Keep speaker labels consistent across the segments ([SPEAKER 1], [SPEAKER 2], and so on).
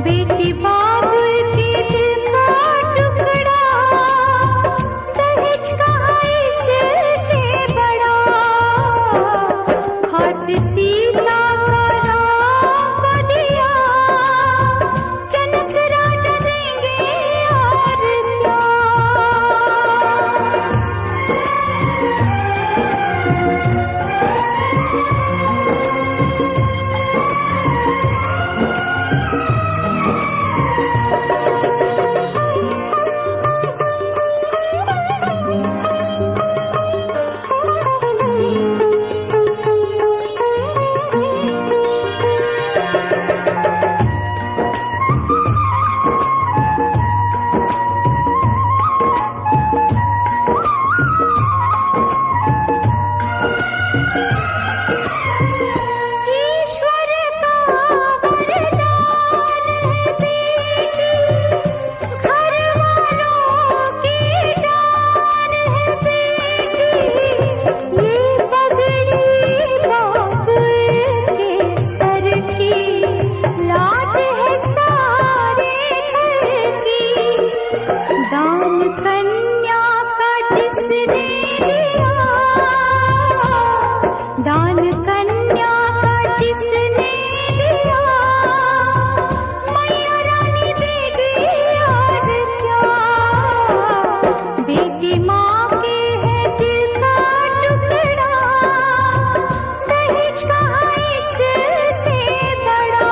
[SPEAKER 1] बेटी बाबुल के दिल का टुकड़ा, दहेज कहाँ इससे बड़ा। हाथ सीता का राम को दिया, जनक राजा देंगे और क्या। दान कन्या का जिसने दिया, मैया रानी देगी और क्या। बेटी माँ के है दिल का टुकड़ा, दहेज कहाँ इससे बड़ा।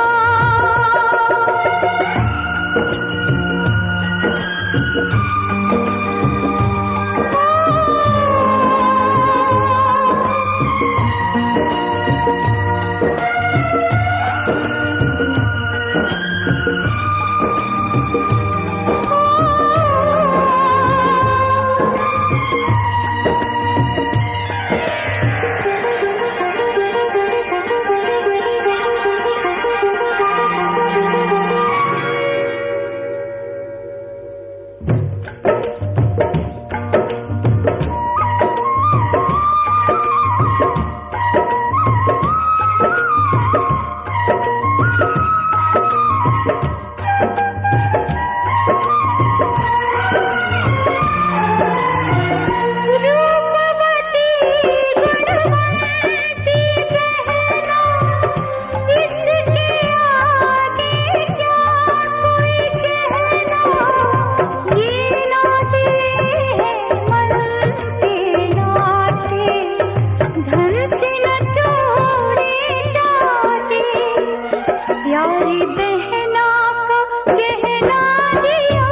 [SPEAKER 1] प्यारी बहना का गहना दिया,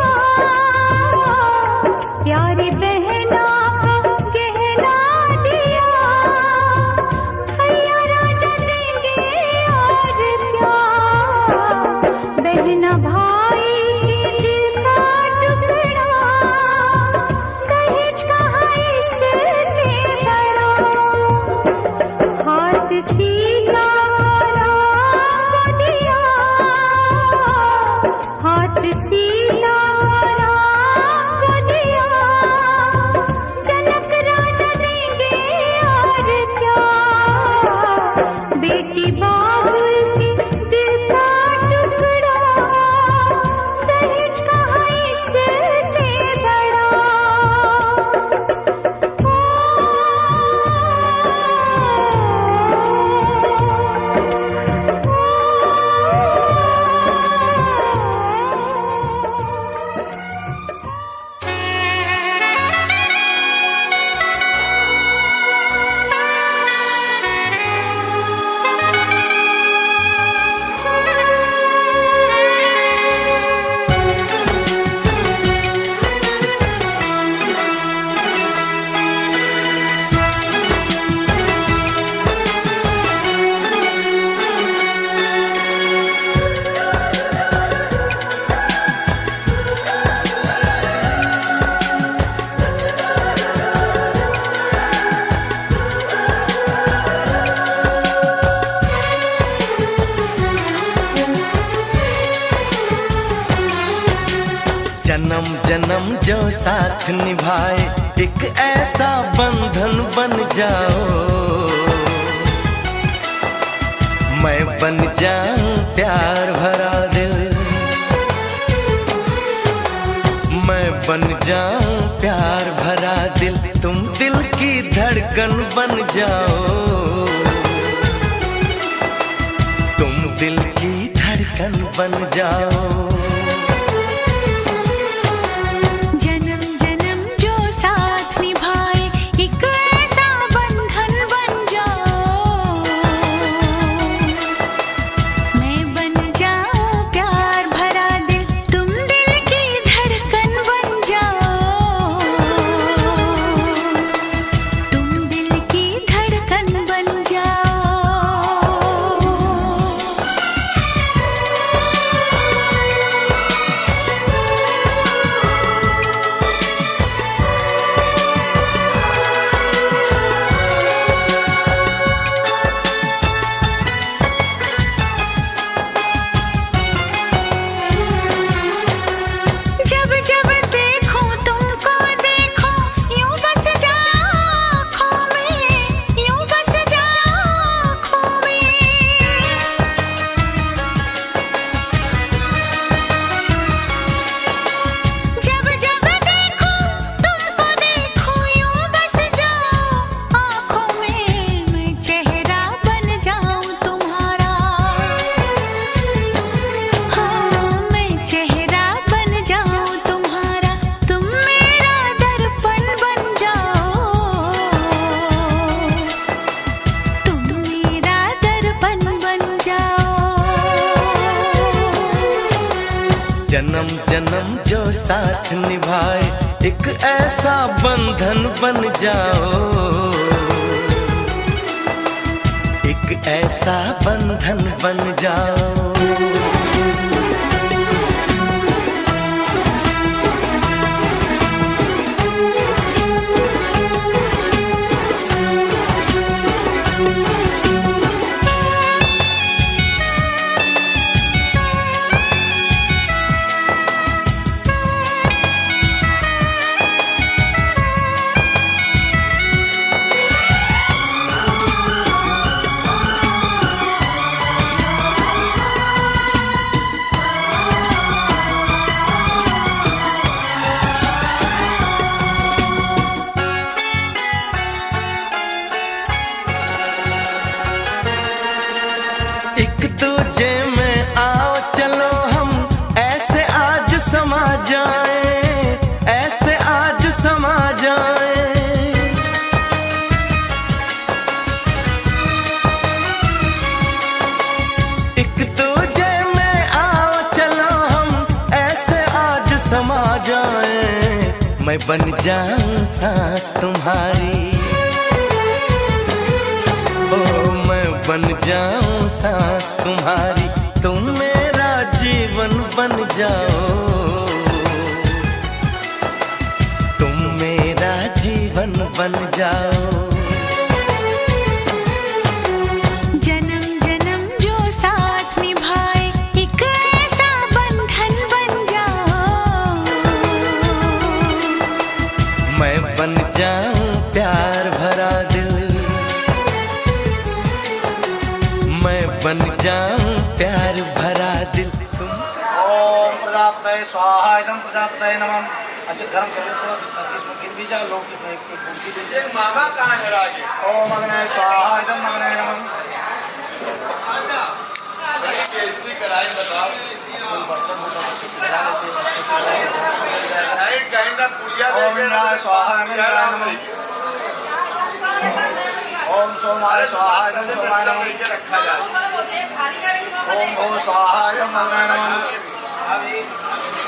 [SPEAKER 1] प्यारी बहना का गहना दिया, भैया राजा देंगे और क्या। बहना भाई के दिल का टुकड़ा, दहेज कहाँ इससे बड़ा। हाथ सीता हाथ सीता राम को दिया, जनक राजा देंगे और क्या। बेटी बाबुल के दिल का टुकड़ा, दहेज कहाँ इससे बड़ा।
[SPEAKER 2] जन्म जन्म जो साथ निभाए, एक ऐसा बंधन बन जाओ। मैं बन जाऊं प्यार भरा दिल, बन जाऊं प्यार भरा दिल, तुम दिल की धड़कन बन जाओ। तुम दिल की धड़कन बन जाओ।
[SPEAKER 1] जन्म जन्म जो साथ निभाए एक ऐसा बंधन बन जाओ। मैं बन जाऊं प्यार भरा दिल, तुम दिल की धड़कन बन जाओ। तुम दिल की धड़कन बन जाओ। जब जब देखो तुमको देखो यूं बस जाओ आँखों में, यूं बस जाओ आँखों में। जब जब देखो तुमको देखो यूं बस जाओ आँखों में। मैं चेहरा बन जाऊं तुम्हारा, हाँ मैं चेहरा बन जाऊं तुम्हारा। तुम मेरा दर्पण बन जाओ। तुम मेरा दर्पण बन जाओ।
[SPEAKER 2] जन्म जन्म जो साथ निभाए एक ऐसा बंधन बन जाओ। एक ऐसा बंधन बन जाओ। एक दूजे में आओ चलो हम ऐसे आज समा जाए, ऐसे आज समा जाए। एक दूजे में आओ चलो हम ऐसे आज समा जाए। मैं बन जाऊं सांस तुम्हारी, ओ मैं बन जाऊं सांस तुम्हारी। तुम मेरा जीवन बन जाओ। तुम मेरा जीवन बन जाओ।
[SPEAKER 1] जन्म जन्म जो साथ निभाए एक ऐसा बंधन बन जाओ।
[SPEAKER 2] मैं बन जाऊं प्यार भरा दिल, मैं बन जाऊं प्यार भरा दिल। तुम
[SPEAKER 3] ओम प्रजापतये स्वाहा इदं प्रजापतये नमः। अच्छा गरम कर थोड़ा इसमें गिर भी जा लोग इसमें एक गुड़की दे दे। मामा कहाँ है राजी? ओम अग्नये स्वाहा इदं अग्नये नमः। बेइज्जती कराई बताओ। कोई बर्तन होता है तो खिला लेते हैं। नहीं कहीं ना पुड़िया दे। ओम इंद्राय स्वाहा इंद्राय नमः। ओम सोमाय स्वाहा इदं सोमाय नमः। रखा जाए। ओम भो स्वाहा इदं अग्नये नमः।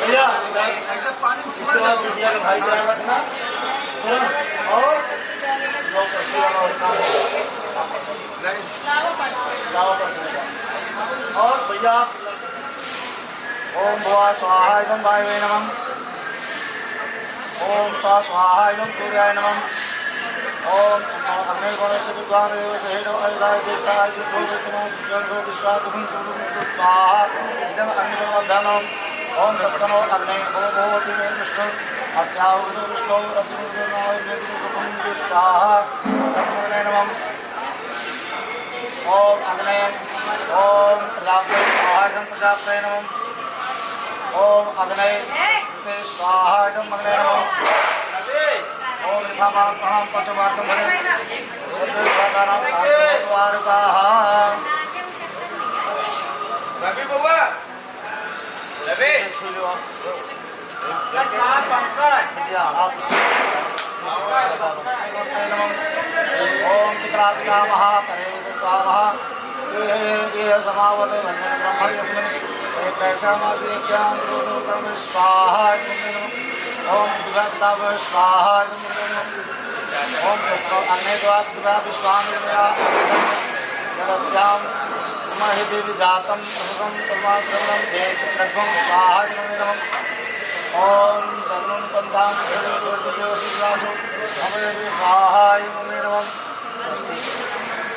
[SPEAKER 3] भैया ऐसा पानी इसके बाद भैया का भाई क्या रखना और लोग और भैया ओम भुआ स्वाहा इदं वायवे नमः। ओम स्वा स्वाहा इदं सूर्याय नमः। ओम अग्नि गणेश विद्वान देव हेडो अल्लाह देवता जो जो विश्वासुं स्वाहा इदं अग्निवर्धनम्। ओम सत्तनो अग्ने भवति मे विष्णु अस्याहुतो विष्णु अग्निर्नाय मेदिकुं स्वाहा अग्ने नमः। ओम अग्ने ओम प्रजापतये स्वाहा इदं प्रजापतये नमः। ओम अग्ने ते स्वाहा इदं मंगले नमः ओम यथामां प्रणाम पचमार्गं भजे ओद्वेदानां शान्तिद्वारकाः
[SPEAKER 2] रवि बउआ रवि
[SPEAKER 3] ओम पितरापिता महातरे स्वाहा ये समावते वन्दनं ब्रह्मणि यस्मिन् एकैषामासीस्यां गुरुकर्म स्वाहा ओम दिव्याताप स्वाहा ओम अन्यद्वाद्वा विश्वामित्रया जगस्यां महिति विजातं प्रसुतं तन्मात्रं ते चित्रध्वं स्वाहा नमः ओम सगुण पंधां सर्वज्योतिर्ज्योतिर्वासु हमें स्वाहा नमः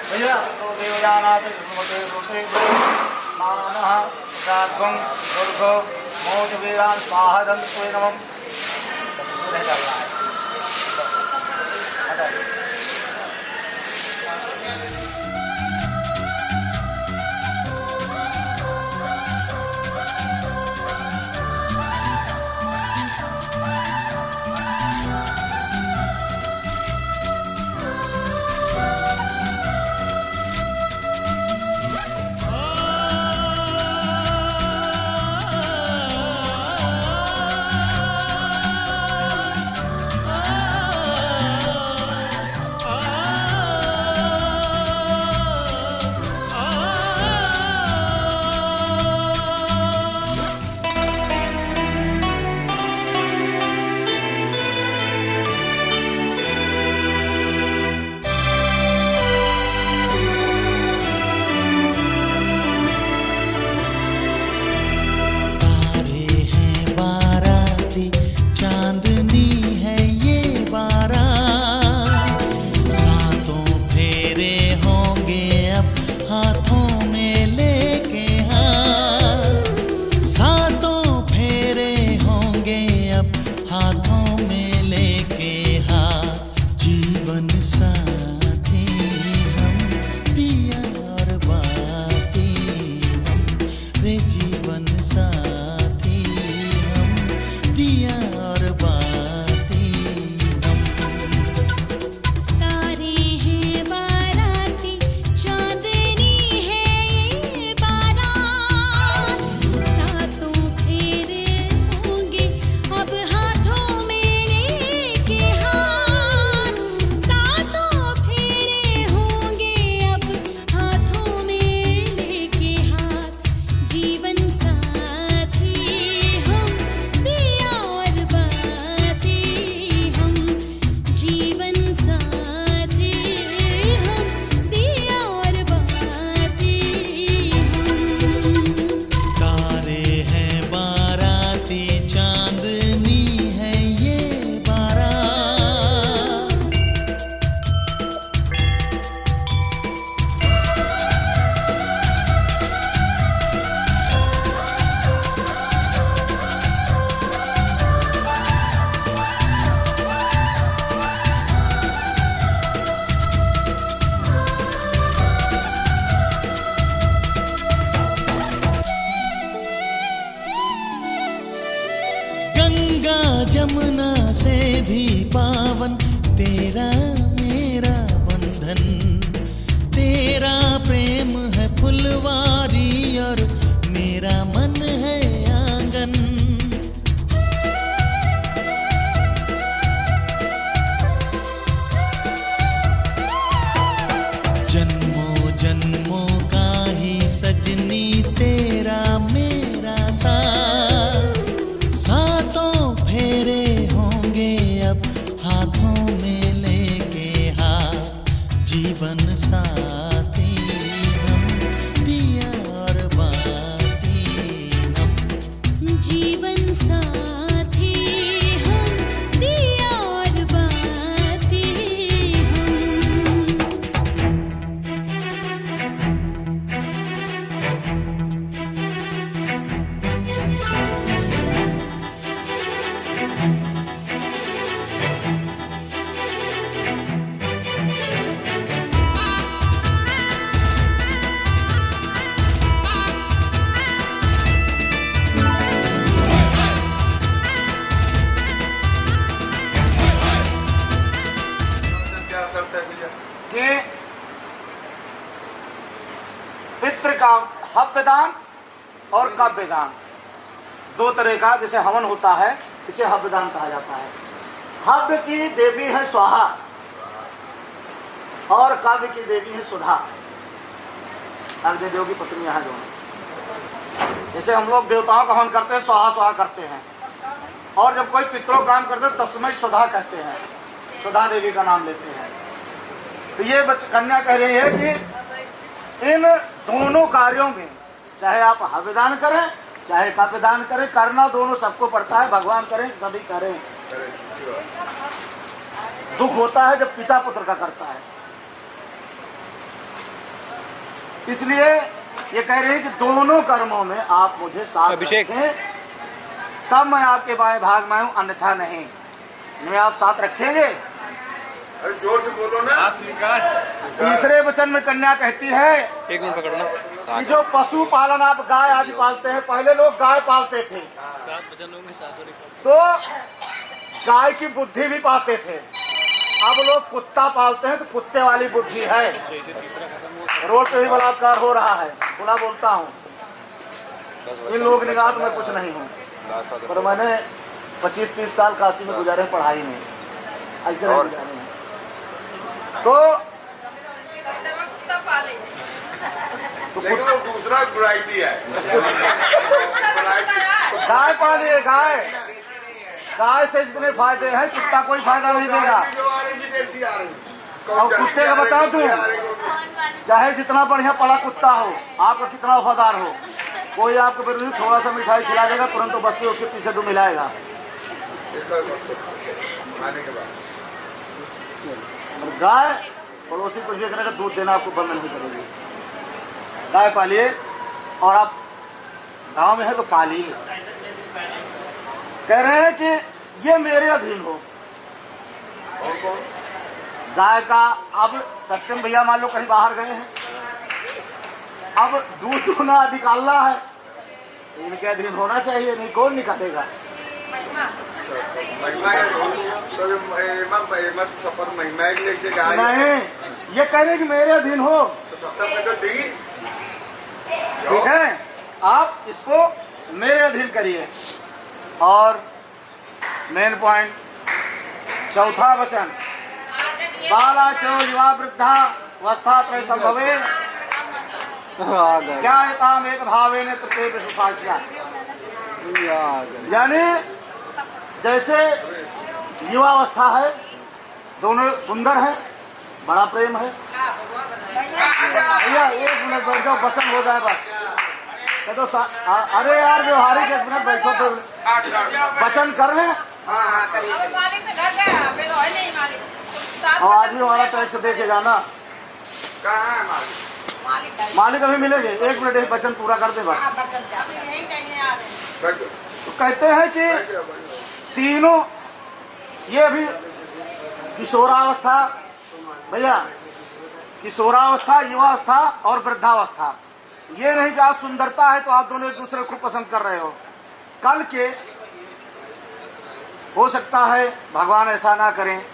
[SPEAKER 3] भैया तो देवयानाथ सुमते सुते मानः राघवं दुर्गो मोटवीरान स्वाहा दंते नमः
[SPEAKER 4] जमुना से भी पावन तेरा मेरा बंधन, तेरा प्रेम है फुलवारी और मेरा मन है आंगन। जन्मों जन्मों का ही सजनी तेरा मेरा साथ, सातों फेरे होंगे अब हाथों में लेके हाथ, जीवन साथी हम दिया
[SPEAKER 3] और काव्यदान, दो तरह का जैसे हवन होता है इसे हव्यदान कहा जाता है। हव्य की देवी है स्वाहा और काव्य की देवी है सुधा। अग्निदेव की पत्नी है दोनों। जैसे हम लोग देवताओं का हवन करते हैं स्वाहा स्वाहा करते हैं, और जब कोई पितरों का काम करते हैं तस्मै सुधा कहते हैं, सुधा देवी का नाम लेते हैं। तो ये कन्या कह रही है कि इन दोनों कार्यों में चाहे आप हव्यदान करें चाहे काव्यदान करें, करना दोनों सबको पड़ता है। भगवान करें सभी करें। दुख होता है जब पिता पुत्र का करता है। इसलिए ये कह रहे हैं कि दोनों कर्मों में आप मुझे साथ रखें, तब मैं आपके बाएं भाग में हूं, अन्यथा नहीं। मैं आप साथ रखेंगे।
[SPEAKER 5] अरे जोर से बोलो ना।
[SPEAKER 3] तीसरे वचन में कन्या कहती है
[SPEAKER 6] एक मिनट पकड़ना
[SPEAKER 3] कि जो पशु पालन आप गाय आदि पालते हैं, पहले लोग गाय पालते थे तो गाय की बुद्धि भी पाते थे। अब लोग कुत्ता पालते हैं तो कुत्ते वाली बुद्धि है। रोड पे भी बलात्कार हो रहा है, खुला बोलता हूँ। इन लोग निगाह तो मैं कुछ नहीं हूँ, पर मैंने 25-30 साल काशी में गुजारे पढ़ाई में, ऐसे नहीं गुजारे हैं। तो
[SPEAKER 5] लेकिन वो दूसरा वैरायटी है।
[SPEAKER 3] गाय पालिए, गाय से जितने फायदे हैं कुत्ता कोई फायदा नहीं देगा। और कुत्ते का बताओ तू, चाहे जितना बढ़िया पला कुत्ता हो, आपका कितना वफादार हो, कोई आपको विरोधी थोड़ा सा मिठाई खिला देगा, तुरंत बस्ती उसके पीछे तो मिलाएगा। गाय पड़ोसी कुछ भी करेगा, दूध देना आपको बंद नहीं करेगी। गाय पालिए, और आप गांव में है तो पालिए। कह रहे हैं कि ये मेरे अधीन हो।
[SPEAKER 5] और कौन?
[SPEAKER 3] गाय का अब सत्यम भैया मान लो कहीं बाहर गए हैं, अब दूध ना निकालना है, इनके अधीन होना चाहिए, नहीं कौन निकालेगा। नहीं, ये कह रहे कि मेरे अधीन हो, ठीक है, आप इसको मेरे अधीन करिए। और मेन पॉइंट चौथा वचन, बाला चो युवा वृद्धा अवस्था त्रय संभवे क्या एताम एक भावे ने तृतीय विश्वासिया। यानी जैसे युवा अवस्था है, दोनों सुंदर है, बड़ा प्रेम है। भैया 1 मिनट बैठ जाओ, वचन हो जाए बस। तो अरे यार व्यवहारिक 1 मिनट बैठो तो वचन कर ले। आदमी हमारा टैक्स दे के जाना। मालिक अभी मिलेंगे, 1 मिनट एक वचन पूरा कर दे बस। तो कहते हैं कि तीनों, ये भी किशोरावस्था, भैया किशोरावस्था, युवावस्था और वृद्धावस्था। ये नहीं कि आज सुंदरता है तो आप दोनों एक दूसरे को पसंद कर रहे हो, कल के हो सकता है भगवान ऐसा ना करें,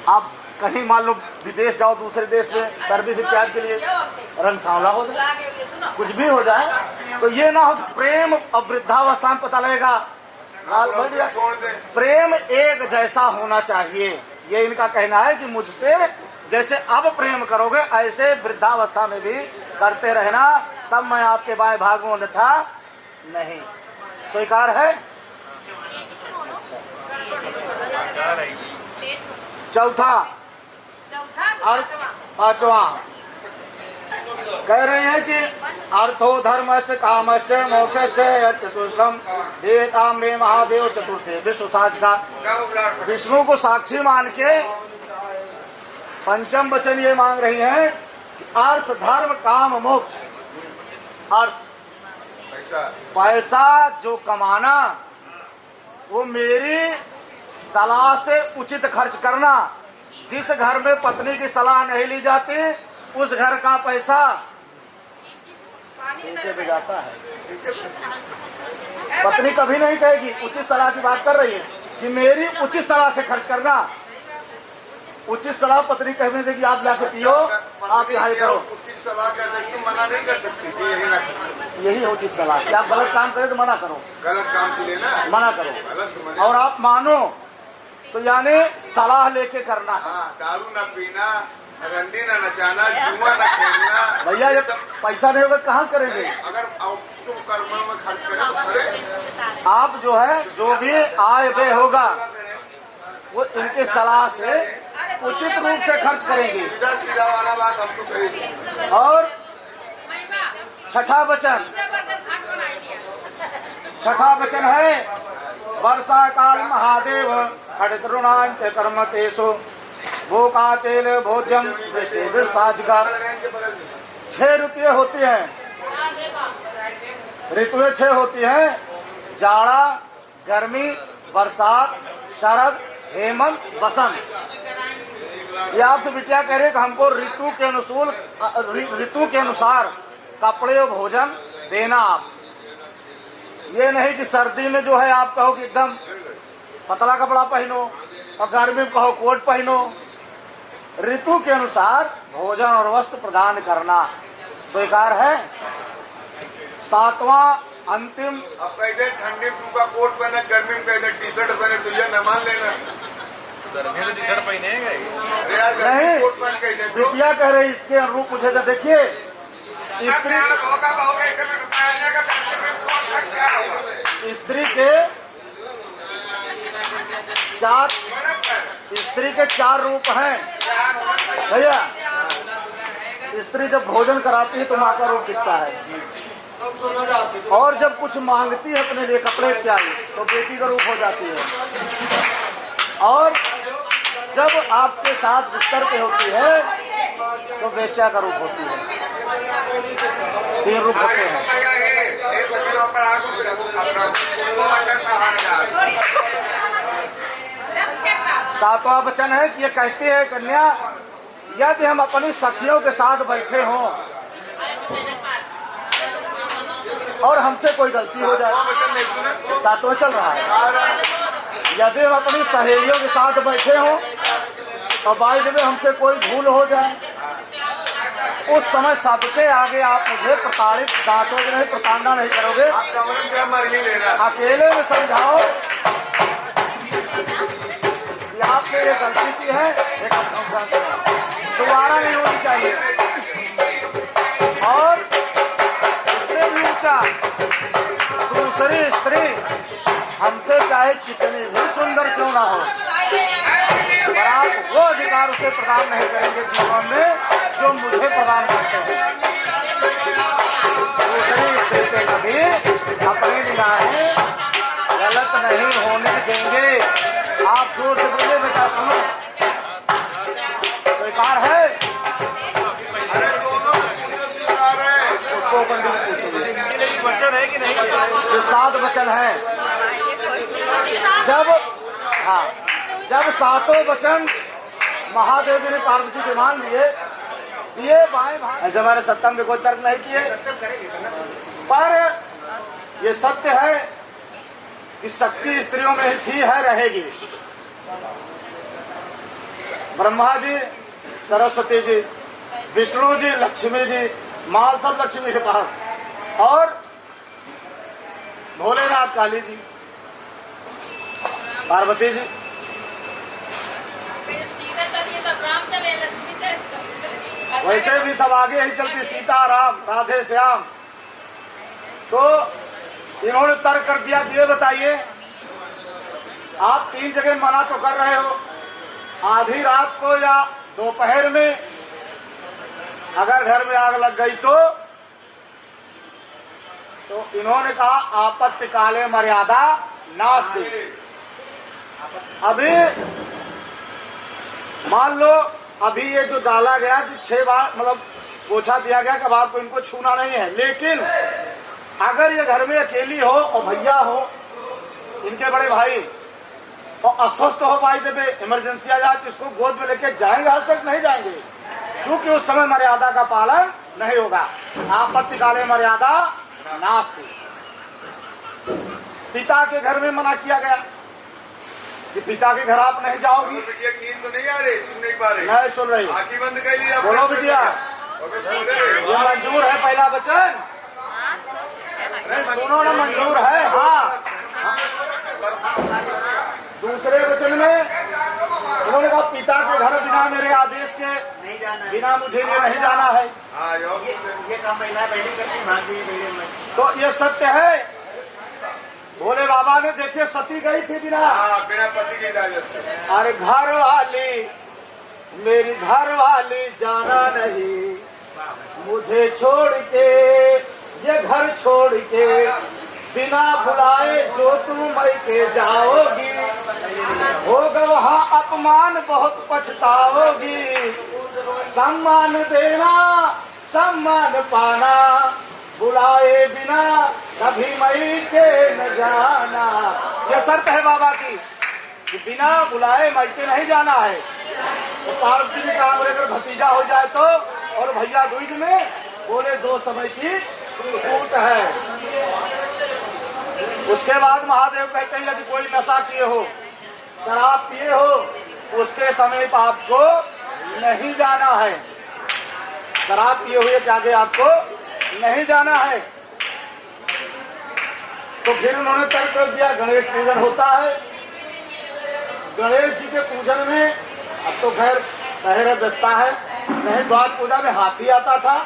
[SPEAKER 3] आप कहीं मान लो विदेश जाओ, दूसरे देश में सर्विस इत्यादि के लिए रंग सांवला हो जाए, कुछ भी हो जाए, तो ये ना हो प्रेम अब वृद्धावस्था में पता लगेगा। प्रेम एक जैसा होना चाहिए, ये इनका कहना है कि मुझसे जैसे अब प्रेम करोगे ऐसे वृद्धावस्था में भी करते रहना, तब मैं आपके बाएं भाग में, अन्यथा नहीं। स्वीकार है। चौथा और पांचवा कह रहे हैं कि अर्थो धर्मस्य कामस्य मोक्षस्य चतुष्कम देवताम में महादेव चतुर्थे। विश्व साज का विष्णु को साक्षी मान के पंचम वचन ये मांग रही हैं कि अर्थ धर्म काम मोक्ष। अर्थ पैसा जो कमाना वो मेरी सलाह से उचित खर्च करना। जिस घर में पत्नी की सलाह नहीं ली जाती उस घर का पैसा पे जाता है। पत्नी कभी नहीं कहेगी, उचित सलाह की बात कर रही है कि मेरी उचित सलाह से खर्च करना। उचित सलाह पत्नी कहने से कि आप लाके पियो, आप रिहाई करो,
[SPEAKER 5] सलाह कह सकती, मना नहीं कर सकती कि यही ना करो।
[SPEAKER 3] यही होती सलाह कि आप गलत काम करें तो मना करो,
[SPEAKER 5] गलत काम के लिए ना
[SPEAKER 3] मना करो,
[SPEAKER 5] गलत मना।
[SPEAKER 3] और आप मानो तो यानी सलाह लेके करना है।
[SPEAKER 5] हाँ, दारू ना पीना, रंडी ना नचाना, जुआ ना खेलना।
[SPEAKER 3] भैया ये पैसा नहीं होगा तो कहाँ से करेंगे?
[SPEAKER 5] अगर शुभ कर्मों में खर्च करें तो करें।
[SPEAKER 3] आप जो है जो भी आय व्यय होगा वो इनके सलाह से उचित रूप से खर्च करेंगे।
[SPEAKER 5] सीधा सीधा वाला बात हमको कही।
[SPEAKER 3] और छठा वचन है वर्षा काल महादेव खड़तरुणांच कर्म तेसो भोकाचेल भोजम का 6 ऋतुएं होती हैं। ऋतुएं 6 होती हैं, जाड़ा, गर्मी, बरसात, शरद, हेमंत, बसंत। ये आपसे बिटिया कह रहे कि हमको ऋतु के अनुसार कपड़े और भोजन देना। आप ये नहीं कि सर्दी में जो है आप कहो कि एकदम पतला कपड़ा पहनो और गर्मी में कहो कोट पहनो। ऋतु के अनुसार भोजन और वस्त्र प्रदान करना स्वीकार है। 7वां अंतिम,
[SPEAKER 5] अब कह दे ठंडी में का कोट पहने, गर्मी में कह दे टी शर्ट पहने, तो ये न मान लेना। गर्मी में टी शर्ट पहने अरे यार, गर्मी में कोट पहन कह दे तो।
[SPEAKER 3] बिटिया कह रही इसके अनुरूप मुझे तो देखिए स्त्री के 4 रूप हैं भैया। स्त्री जब भोजन कराती है तो माँ का रूप दिखता है, और जब कुछ मांगती है अपने लिए कपड़े इत्यादि तो बेटी का रूप हो जाती है, और जब आपके साथ बिस्तर पे होती है तो वेश्या का रूप होती है। 3 रूप होते हैं। 7वां वचन है कि ये कहती है कन्या, यदि हम अपनी सखियों के साथ बैठे हों और हमसे कोई गलती हो जाए, 7वां चल रहा है, यदि हम अपनी सहेलियों के साथ बैठे हों और बाई द वे हमसे कोई भूल हो जाए, उस समय सबके आगे आप मुझे प्रताड़ित डांटोगे नहीं, प्रताड़ना नहीं करोगे, अकेले में समझाओ कि आपने ये गलती की है, दोबारा नहीं होनी चाहिए। और इससे भी ऊंचा, दूसरी स्त्री हमसे चाहे कितनी भी सुंदर क्यों ना हो, पर आप वो अधिकार उसे प्रदान नहीं करेंगे जीवन में जो मुझे प्रदान करते हैं। दूसरी स्त्री पे कभी अपनी निगाहें गलत नहीं होने देंगे। आप जोर से बोले बेटा, सुनो, स्वीकार है?
[SPEAKER 5] अरे दोनों
[SPEAKER 3] उसको वचन है कि नहीं? ये 7 वचन है। जब 7 वचन महादेव ने पार्वती के मान लिए, ये बाएं ऐसे हमारे सत्संग में कोई तर्क नहीं किए, पर ये सत्य है कि शक्ति स्त्रियों में ही थी, है, रहेगी। ब्रह्मा जी, सरस्वती जी, विष्णु जी, लक्ष्मी जी, माल सब लक्ष्मी के पास, और भोलेनाथ काली जी, पार्वती जी। वैसे भी सब आगे ही चलती, सीता राम, राधे श्याम। तो इन्होंने तर्क कर दिया कि ये बताइए, आप 3 जगह मना तो कर रहे हो, आधी रात को या दोपहर में अगर घर में आग लग गई तो इन्होंने कहा आपत्ति काले मर्यादा नास्ति। अभी मान लो अभी ये जो डाला गया कि 6 बार मतलब पोछा दिया गया कि अब आपको इनको छूना नहीं है, लेकिन अगर ये घर में अकेली हो और भैया हो, इनके बड़े भाई, और अस्वस्थ हो भाई जब इमरजेंसी आ जाए तो इसको गोद में लेके जाएंगे, हॉस्पिटल नहीं जाएंगे, क्योंकि उस समय मर्यादा का पालन नहीं होगा। आपत्ति काले मर्यादा नास्ति। पिता के घर में मना किया गया कि पिता के घर आप नहीं जाओगी।
[SPEAKER 5] बिटिया नींद तो नहीं आ रही, सुन नहीं पा रही,
[SPEAKER 3] नहीं सुन रही,
[SPEAKER 5] आंखें बंद कर लिया,
[SPEAKER 3] बोलो बिटिया। ये मंजूर है पहला वचन, सुनो ना, मंजूर है। हाँ, दूसरे वचन में उन्होंने कहा पिता के घर बिना मेरे आदेश के
[SPEAKER 6] नहीं जाना है।
[SPEAKER 3] बिना मुझे ये नहीं जाना है।
[SPEAKER 6] ये काम महिला पहले करती भाग में।
[SPEAKER 3] तो ये सत्य है। भोले बाबा ने देखिए सती गई थी बिना
[SPEAKER 5] बिना पति की इजाजत से।
[SPEAKER 3] अरे घर वाली, मेरी घर वाली जाना नहीं, मुझे छोड़ के, ये घर छोड़ के, बिना बुलाए जो तुम मैके जाओगी, होगा वहाँ अपमान बहुत पछताओगी। सम्मान देना, सम्मान पाना, बुलाए बिना कभी मैके न जाना। यह शर्त है बाबा की कि बिना बुलाए मैके नहीं जाना है। तो पार्वती ने कहा अगर भतीजा हो जाए तो, और भैया दूज में बोले 2 समय की छूट है। उसके बाद महादेव कहते हैं यदि कोई नशा किए हो, शराब पिए हो, उसके समीप आपको नहीं जाना है। शराब पिए हुए के आगे आपको नहीं जाना है। तो फिर उन्होंने तर्क कर दिया गणेश पूजन होता है। गणेश जी के पूजन में अब तो खैर शहर दस्ता है, नहीं द्वार पूजा में हाथी आता था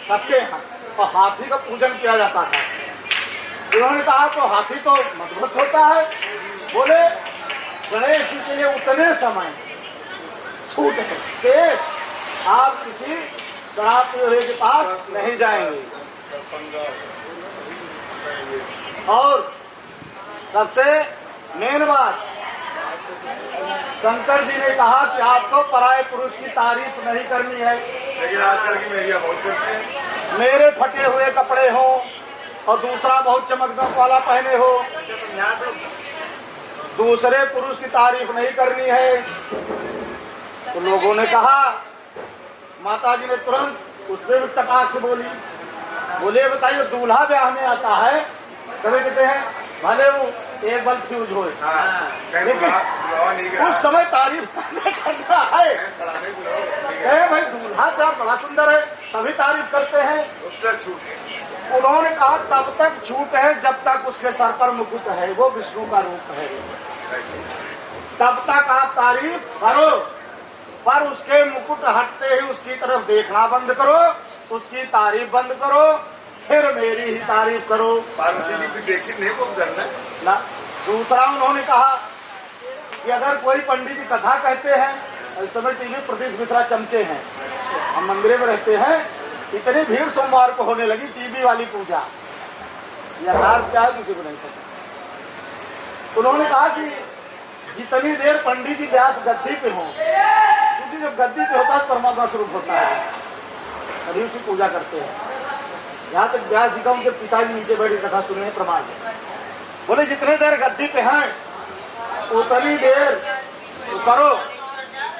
[SPEAKER 3] सबके यहाँ, और हाथी का पूजन किया जाता था। उन्होंने कहा तो हाथी तो मजबूत होता है, बोले गणेश जी के लिए उतने समय छूट है, शेष आप किसी शराब पीने के पास नहीं जाएंगे। और सबसे मेन बात, शंकर जी ने कहा कि आपको पराये पुरुष की तारीफ नहीं करनी है,
[SPEAKER 5] लेकिन आजकल की मेरिया बहुत करती है।
[SPEAKER 3] मेरे फटे हुए कपड़े हो और दूसरा बहुत चमकदम वाला पहने हो, दूसरे पुरुष की तारीफ नहीं करनी है। तो लोगों ने कहा, माता जी ने तुरंत उस पर भी टपाक से बोली, बोले बताइए दूल्हा ब्याह में आता है, सभी कहते हैं भले वो एक बल फ्यूज हो, लेकिन उस समय तारीफ करना है। भाई दूल्हा क्या बड़ा सुंदर है, सभी तारीफ करते हैं।
[SPEAKER 5] उससे छूट।
[SPEAKER 3] उन्होंने कहा तब तक छूट है जब तक उसके सर पर मुकुट है, वो विष्णु का रूप है, तब तक आप तारीफ करो, पर उसके मुकुट हटते ही उसकी तरफ देखना बंद करो, उसकी तारीफ बंद करो, फिर मेरी ही तारीफ करो।
[SPEAKER 5] पार्वती जी भी देखी नहीं को करना
[SPEAKER 3] ना। दूसरा उन्होंने कहा कि अगर कोई पंडित जी कथा कहते हैं, इस समय टीवी प्रतीश मिश्रा चमके हैं, हम मंदिर में रहते हैं, इतनी भीड़ सोमवार को होने लगी टीवी वाली पूजा, यथार्थ क्या है किसी को नहीं पता। उन्होंने कहा कि जितनी देर पंडित जी व्यास गद्दी पे हों, क्योंकि जब गद्दी पे होता है परमात्मा स्वरूप होता है, सभी उसकी पूजा करते हैं। यहाँ तक व्यास जी का उनके पिताजी नीचे बैठी कथा सुने हैं, प्रमाण है। बोले जितने देर गद्दी पे हैं उतनी देर करो,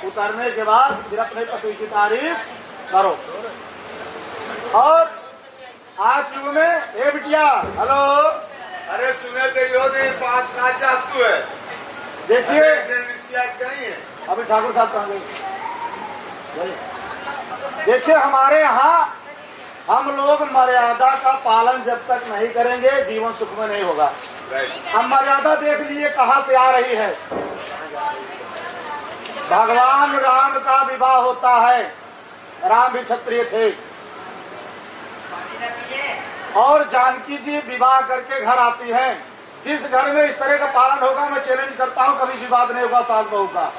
[SPEAKER 3] उतरने के बाद फिर अपने पति की तारीफ करो। और आज युग में ए बिटिया हेलो,
[SPEAKER 5] अरे सुने तो यो नहीं बात का चाहतू है।
[SPEAKER 3] देखिए
[SPEAKER 5] कहीं है
[SPEAKER 3] अभी ठाकुर साहब कहाँ गए? देखिए हमारे यहाँ हम लोग मर्यादा का पालन जब तक नहीं करेंगे जीवन सुख में नहीं होगा। हम मर्यादा देख लिए कहाँ से आ रही है। भगवान राम का विवाह होता है, राम भी क्षत्रिय थे, और जानकी जी विवाह करके घर आती हैं। जिस घर में इस तरह का पालन होगा, मैं चैलेंज करता हूँ कभी विवाद नहीं होगा सास बहू का।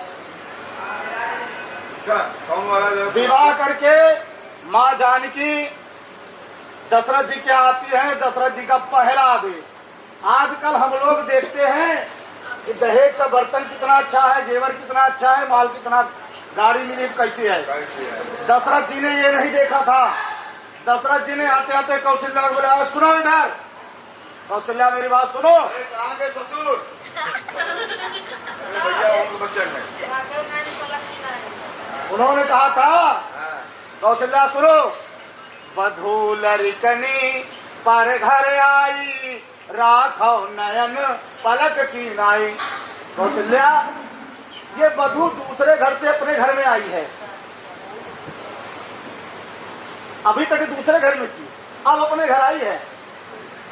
[SPEAKER 5] अच्छा कौन वाला
[SPEAKER 3] विवाह करके माँ जानकी दशरथ जी के आती है, दशरथ जी का पहला आदेश। आजकल हम लोग देखते हैं कि दहेज का बर्तन कितना अच्छा है, जेवर कितना अच्छा है, माल कितना, गाड़ी मिली कैसी है। दशरथ जी ने ये नहीं देखा था। दशरथ जी ने आते आते कौशल्या को बोला, सुनो इधर कौशल्या मेरी बात सुनो।
[SPEAKER 5] कहाँ गए ससुर? भैया उनको बच्चन है।
[SPEAKER 3] उन्होंने कहा था कौशल्या सुनो, वधू लड़कनी पर घर आई, राखो नयन पलक की नाई। कौशल्या ये वधू दूसरे घर से अपने घर में आई है,
[SPEAKER 6] अभी तक दूसरे घर में थी, अब अपने घर आई है।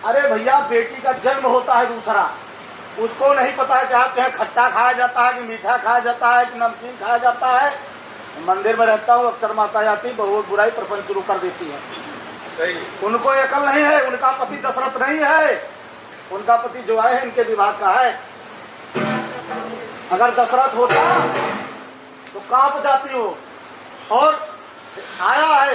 [SPEAKER 6] अरे भैया, बेटी का जन्म होता है दूसरा, उसको नहीं पता है कि आपके यहाँ खट्टा खाया जाता है कि मीठा खाया जाता है कि नमकीन खाया जाता है। मंदिर में रहता हूँ, अक्सर माता जाती बहुत बुराई प्रपंच शुरू कर देती है।
[SPEAKER 5] सही।
[SPEAKER 6] उनको अकल नहीं है, उनका पति दशरथ नहीं है, उनका पति जो है इनके विभाग का है। अगर दशरथ होता तो कांप जाती हो। और आया है,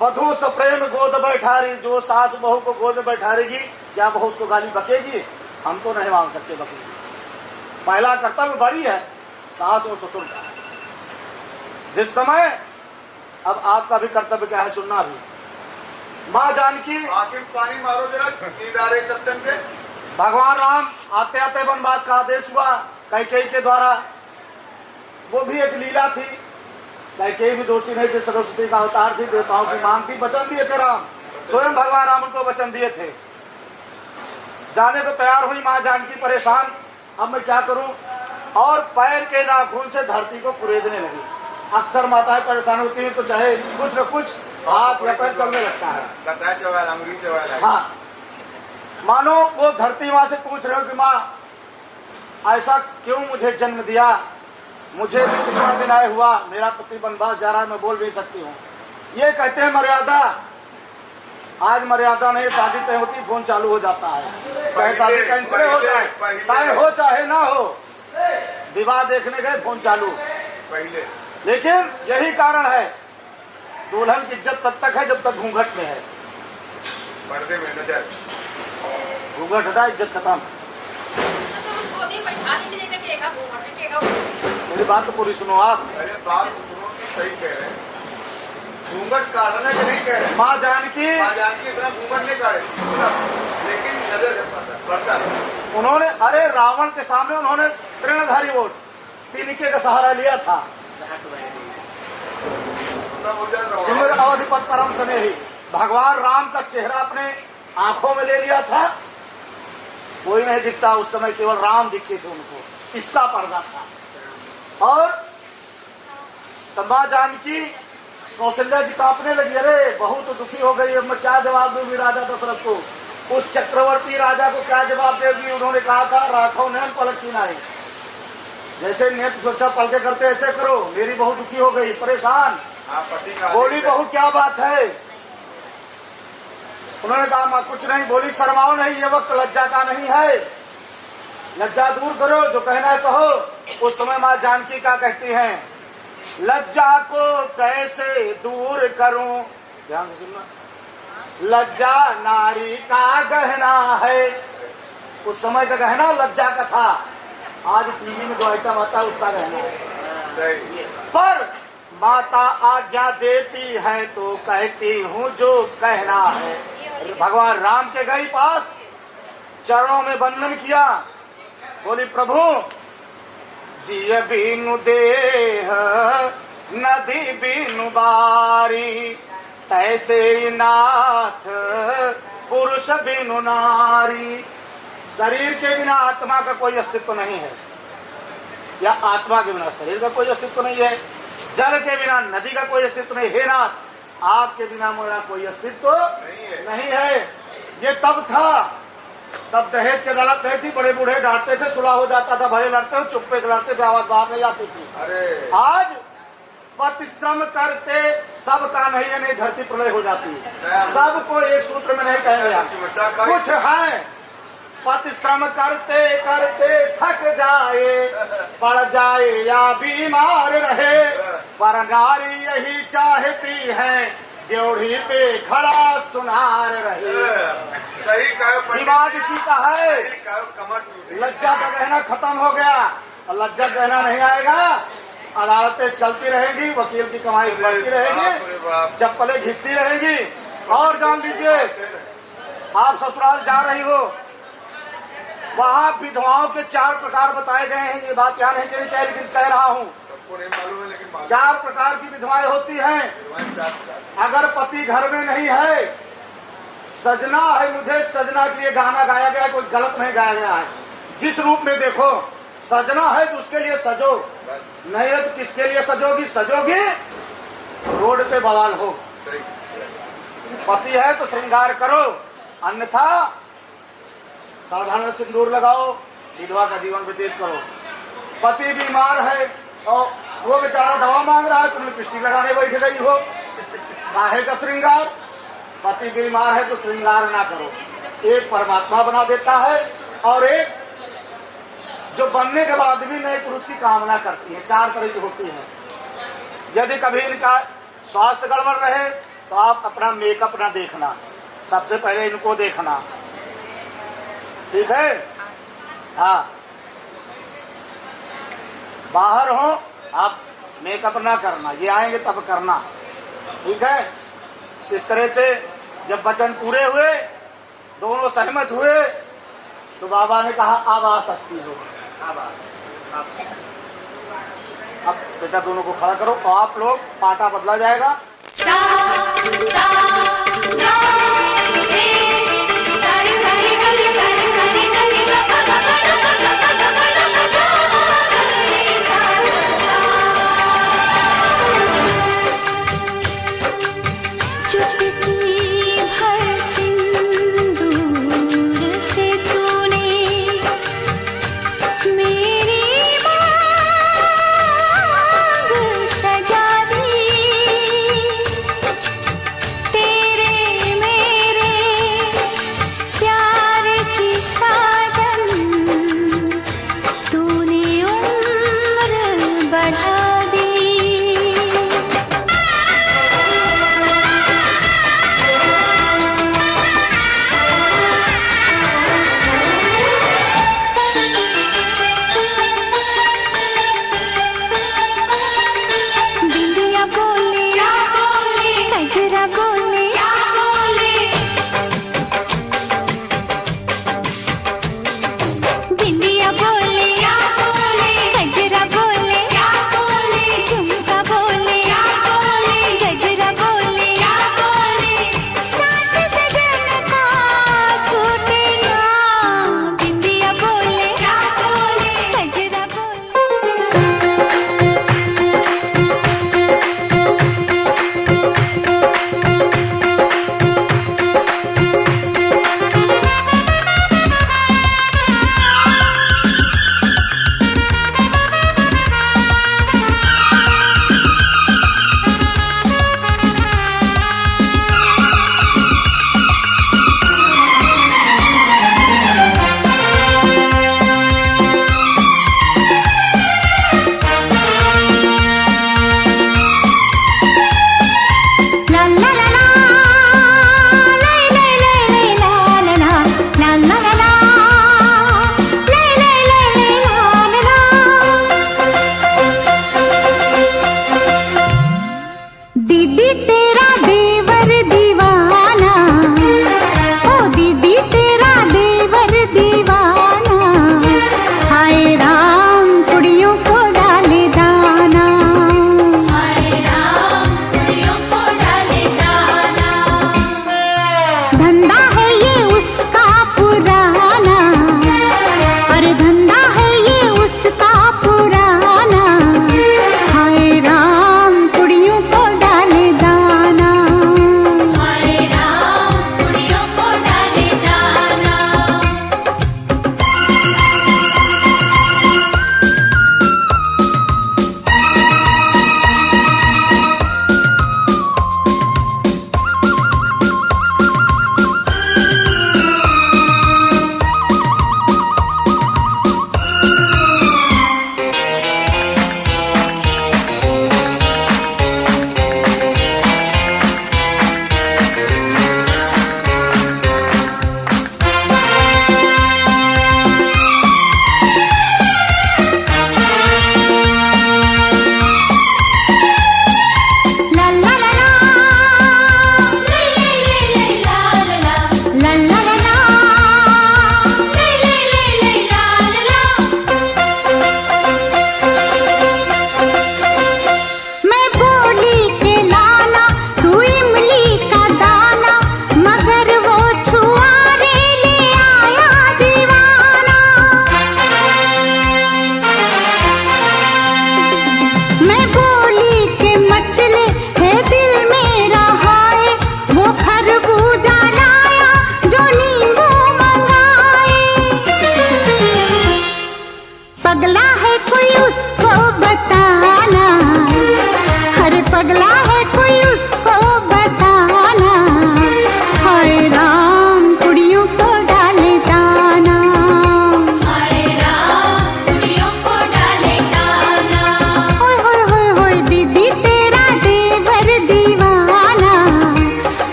[SPEAKER 6] बधू सप्रेम गोद बैठारी, जो सास बहू को गोद बैठारेगी, क्या बहू उसको गाली बकेगी? हम तो नहीं मान सकते बकेगी। पहला कर्तव्य बड़ी है सास और ससुर का। जिस समय अब आपका भी कर्तव्य क्या है सुनना भी। माँ जानकी,
[SPEAKER 5] आखिर पानी मारो जरा, नींद आ रही सत्यम पे।
[SPEAKER 6] भगवान राम आते आते वनवास का आदेश हुआ कैकेयी के द्वारा। वो भी एक लीला थी। कैकेयी भी दोषी नहीं थी, सरस्वती का अवतार थी, देवताओं की मांग थी, वचन दिए थे राम, स्वयं भगवान राम उनको वचन दिए थे। जाने को तैयार हुई माँ जानकी परेशान, अब मैं क्या करूं? और पैर के नाखून से धरती को कुरेदने लगी। अक्सर माताएं परेशान होती हैं तो चाहे कुछ न कुछ हाथ या पैर चलने लगता है। हाँ, मानो वो धरती माँ से पूछ रहे हो कि माँ ऐसा क्यों मुझे जन्म दिया, मुझे भी कितना दिन आए हुआ, मेरा पति वनवास जा रहा है, मैं बोल नहीं सकती हूँ। ये कहते हैं मर्यादा। आज मर्यादा नहीं, शादी तय होती फोन चालू हो जाता है, चाहे शादी कैंसिल हो जाए, चाहे हो चाहे ना हो, विवाह देखने गए फोन चालू
[SPEAKER 5] पहले।
[SPEAKER 6] लेकिन यही कारण है, दुल्हन की इज्जत तब तक है जब तक घूंघट में है।
[SPEAKER 5] पर्दे में नजर,
[SPEAKER 6] घूंघट हटा इज्जत खत्म। मेरी बात तो पूरी सुनो आप।
[SPEAKER 5] अरे बात सुनो, सही कह रहे हैं। घूंघट काटना कि नहीं कह रहे?
[SPEAKER 6] माँ जानकी
[SPEAKER 5] इतना घूंघट नहीं काटे, लेकिन नजर पड़ता।
[SPEAKER 6] उन्होंने, अरे रावण के सामने उन्होंने तृणधारी वोट तिनके का सहारा लिया था। अवधिपत परम स्नेही भगवान राम का चेहरा अपने आंखों में ले लिया था। कोई नहीं दिखता उस समय, केवल राम दिखते थे उनको, इसका पर्दा था। और तम्बा जानकी कौशल्या जी कांपने लगी, अरे बहुत दुखी हो गई, अब मैं क्या जवाब दूंगी राजा दशरथ को, उस चक्रवर्ती राजा को क्या जवाब देगी? उन्होंने कहा था राखो नैन पलक की नाई, जैसे नेत्र सुरक्षा पलके करते ऐसे करो। मेरी बहू दुखी हो गई, परेशान, बोली बहू क्या बात है? उन्होंने कहा माँ कुछ नहीं। बोली शर्माओ नहीं, ये वक्त लज्जा का नहीं है, लज्जा दूर करो, जो कहना है कहो। उस समय माँ जानकी का कहती हैं, लज्जा को कैसे दूर करूं, ध्यान से सुनना, लज्जा नारी का गहना है। उस समय का गहना लज्जा का था, आज टीवी में जो आइटम आता है उसका गहना है। पर माता आज्ञा देती है तो कहती हूँ जो कहना है। भगवान राम के गई पास, चरणों में वंदन किया, बोली प्रभु जिय बीनु देह नदी बीनु बारी, तैसे नाथ पुरुष बिनु नारी। शरीर के बिना आत्मा का कोई अस्तित्व नहीं है, या आत्मा के बिना शरीर का कोई अस्तित्व नहीं है। जल के बिना नदी का कोई अस्तित्व नहीं है। नाथ, आग के बिना मेरा कोई अस्तित्व नहीं है। ये तब था, तब दहेज की अदालत नहीं थी, बड़े बूढ़े डांटते थे, सुलह हो जाता था, भले लड़ते हो चुप्पे से लड़ते थे, आवाज बाहर नहीं आती थी।
[SPEAKER 5] अरे
[SPEAKER 6] आज परिश्रम करते सबका नहीं है, नहीं धरती प्रलय हो जाती है। सबको एक सूत्र में नहीं कहेंगे, कुछ है परिश्रम करते करते थक जाए, पड़ जाए या बीमार रहे, पर नारी यही चाहती है ड्योढ़ी पे खड़ा सुनार रहे।
[SPEAKER 5] सही कहा,
[SPEAKER 6] रिवाज इसी का है।
[SPEAKER 5] कमर टूटी,
[SPEAKER 6] लज्जा का गहना खत्म हो गया, और लज्जा गहना नहीं आएगा, अदालतें चलती रहेंगी, वकील की कमाई बढ़ती रहेगी, चप्पलें घिसती रहेंगी। और जान लीजिए, आप ससुराल जा रही हो, वहाँ विधवाओं के 4 प्रकार बताए गए हैं। ये बात यहाँ नहीं कहनी चाहिए, लेकिन कह रहा हूँ,
[SPEAKER 5] सबको नहीं मालूम है, लेकिन
[SPEAKER 6] 4 प्रकार की विधवाएं होती हैं। अगर पति घर में नहीं है, सजना है, मुझे सजना के लिए गाना गाया गया, कोई गलत नहीं गाया गया है। जिस रूप में देखो, सजना है तो उसके लिए सजो, नहीं है तो किसके लिए सजोगी? सजोगी रोड पे बवाल हो,
[SPEAKER 5] सही।
[SPEAKER 6] पति है तो श्रृंगार करो, अन्यथा साधारण सिंदूर लगाओ, विधवा का जीवन व्यतीत करो। पति बीमार है और वो बेचारा दवा मांग रहा है, तुम लिपस्टिक लगाने बैठ गई हो, काहे का श्रृंगार? पति बीमार है तो श्रृंगार ना करो। एक परमात्मा बना देता है और एक जो बनने के बाद भी नए पुरुष की कामना करती है। 4 तरह की होती है। यदि कभी इनका स्वास्थ्य गड़बड़ रहे तो आप अपना मेकअप ना देखना, सबसे पहले इनको देखना, ठीक है? हाँ, बाहर हो आप मेकअप ना करना, ये आएंगे तब करना, ठीक है? इस तरह से जब वचन पूरे हुए, दोनों सहमत हुए, तो बाबा ने कहा अब आ सकती हो। अब बेटा दोनों को खड़ा करो और आप लोग पाटा बदला जाएगा।
[SPEAKER 1] तेरी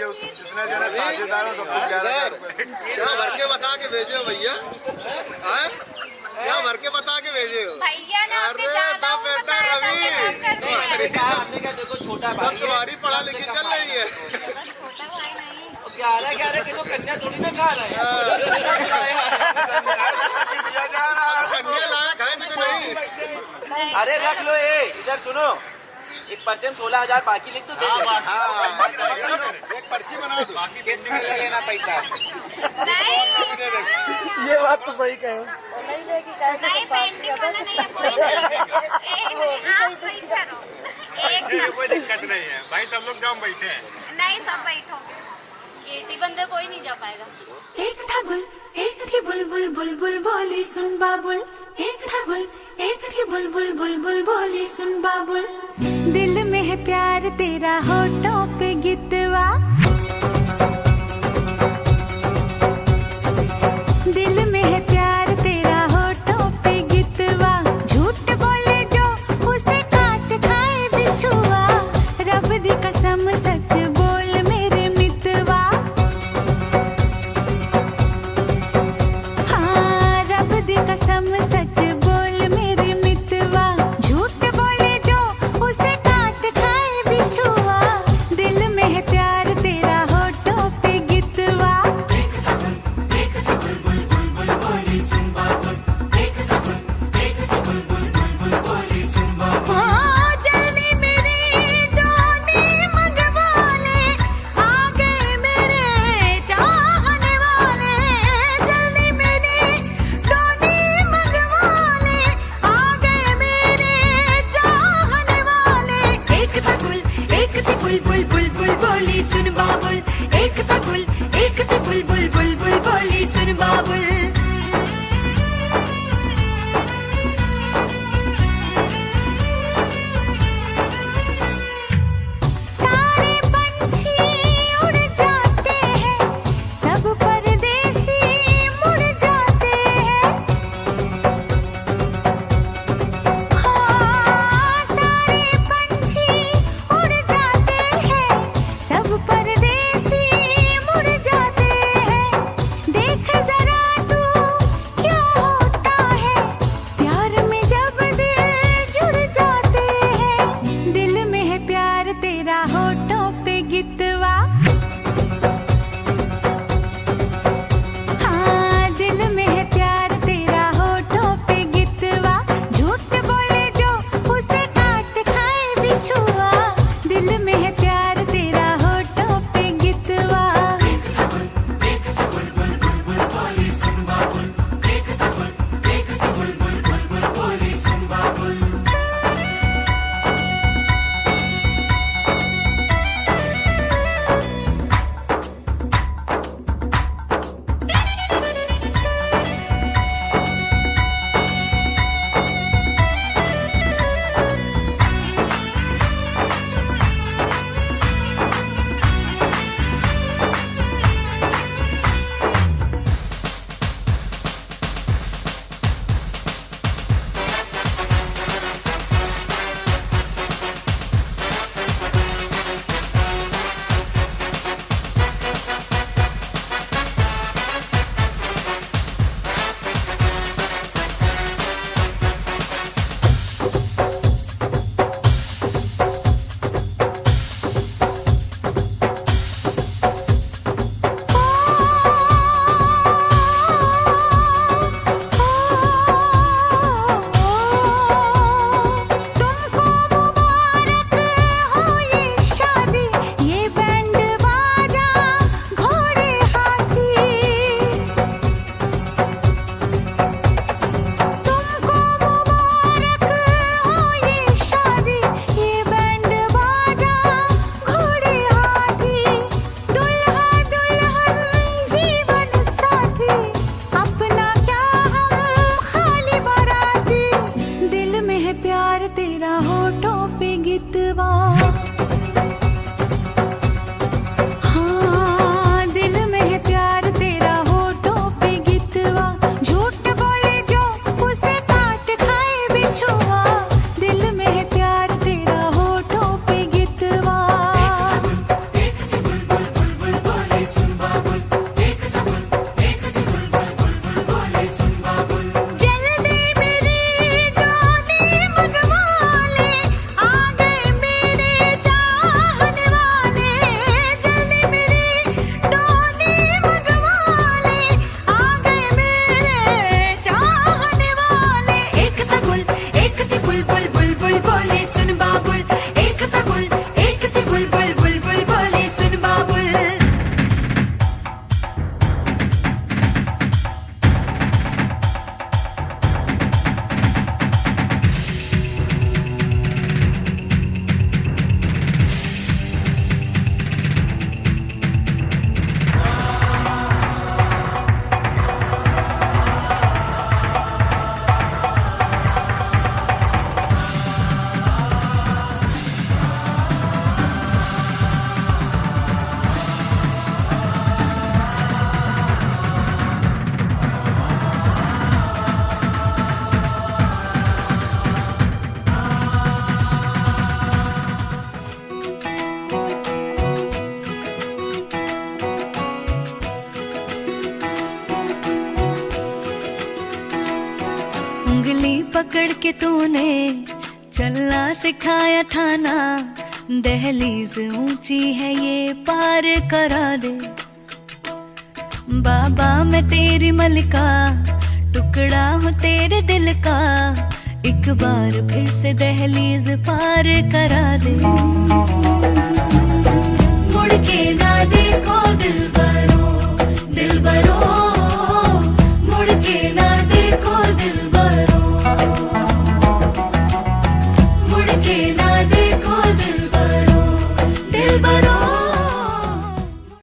[SPEAKER 5] जो जितने जने साझेदार हैं सबको 11,000 रुपए।
[SPEAKER 7] क्या भर के बता के भेजे हो भैया? हैं? क्या भर के बता के भेजे हो?
[SPEAKER 8] भैया ने आपने
[SPEAKER 7] अरे
[SPEAKER 8] ज्यादा
[SPEAKER 7] बाप
[SPEAKER 8] उम्र
[SPEAKER 7] बेटा
[SPEAKER 8] बताया,
[SPEAKER 7] रवि।
[SPEAKER 8] सबके काम कर रहे हैं।
[SPEAKER 9] हमने क्या देखो छोटा
[SPEAKER 7] सब
[SPEAKER 9] भाई है।
[SPEAKER 7] तुम्हारी पढ़ा लिखी चल रही है।
[SPEAKER 8] छोटा भाई नहीं।
[SPEAKER 9] 11 के तो कन्या थोड़ी ना खा रहा है।
[SPEAKER 5] दिया जा रहा है।
[SPEAKER 7] कन्या लाया खाएंगे तो नहीं।
[SPEAKER 9] अरे रख लो ये, इधर सुनो, एक पर्चे में 16,000 बाकी लिख तो दे दे।
[SPEAKER 7] एक पर्ची बना दो।
[SPEAKER 9] किस दिन ले लेना पैसा?
[SPEAKER 8] नहीं
[SPEAKER 6] ये बात तो सही कहे।
[SPEAKER 8] नहीं पेंटिंग वाला नहीं है, कोई नहीं। आप बैठे रहो। एक
[SPEAKER 5] कोई दिक्कत नहीं है भाई, सब लोग जाम बैठे हैं।
[SPEAKER 8] नहीं, सब बैठो। गेटी बंदे कोई नहीं जा पाएगा।
[SPEAKER 1] एक था गुल एक थी बुलबुल बुलबुल बोली सुन बाबुल, एक था गुल एक थी बुलबुल बुलबुल बोली सुन बाबुल। दिल में है प्यार तेरा होठों पे गितवा, दिल में है प्यार तेरा होठों पे गितवा। झूठ बोले जो उसे काट खाए बिछुआ, रब दी कसम सच बोल मेरे मितवा। हाँ रब दी कसम सच बोल मेरे मितवा। झूठ बोले जो उसे काट खाए बिछुआ, दिल में है प्यार तेरा पकड़ के तूने चलना सिखाया था ना, दहलीज ऊंची है ये पार करा दे। बाबा मैं तेरी मलिका, टुकड़ा हूँ तेरे दिल का, एक बार फिर से दहलीज पार करा दे। मुड़ के